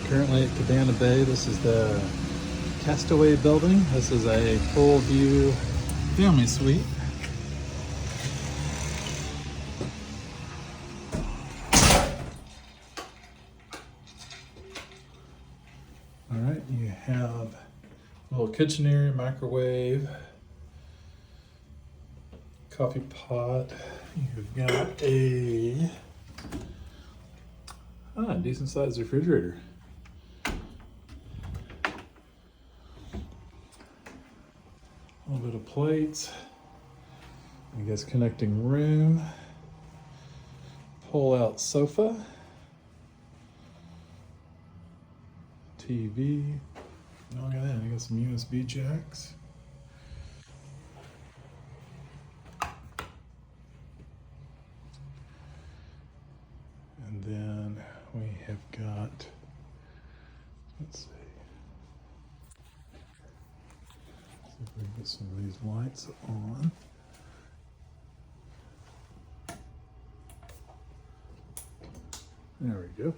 Currently at Cabana Bay. This is the Castaway building. This is a full view family suite. All right, you have a little kitchen area, microwave, coffee pot. You've got a decent sized refrigerator. A little bit of plates. I guess connecting room. Pull out sofa. TV. Oh, look at that. I got some USB jacks. And then we have got, let's see if we can get some of these lights on. There we go.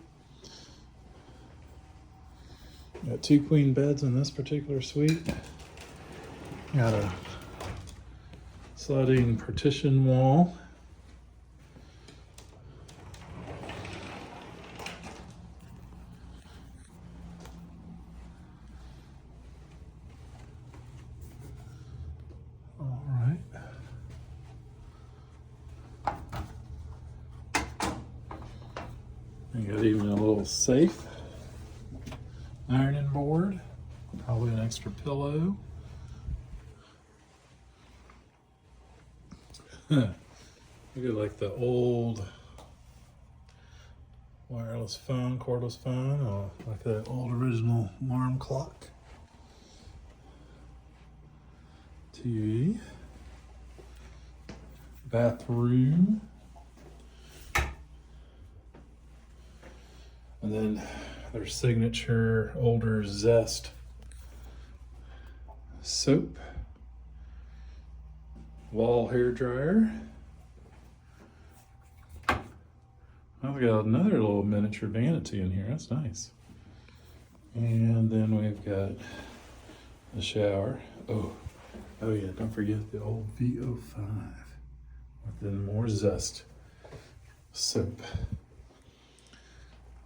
Got 2 queen beds in this particular suite. Got a sliding partition wall. All right. You got even a little safe. Ironing board, probably an extra pillow. Look at like the old wireless phone, cordless phone, or like the old original alarm clock. TV. Bathroom. And then their signature older Zest soap, wall hair dryer. Oh, we got another little miniature vanity in here. That's nice. And then we've got the shower. Oh yeah, don't forget the old VO5 with then more Zest soap.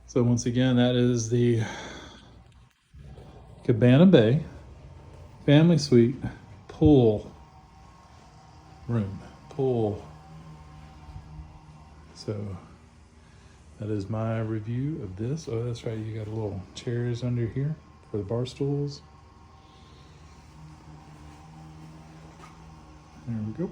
So once again, that is the Cabana Bay family suite pool room. Pool. So that is my review of this. Oh, that's right. You got a little chairs under here for the bar stools. There we go.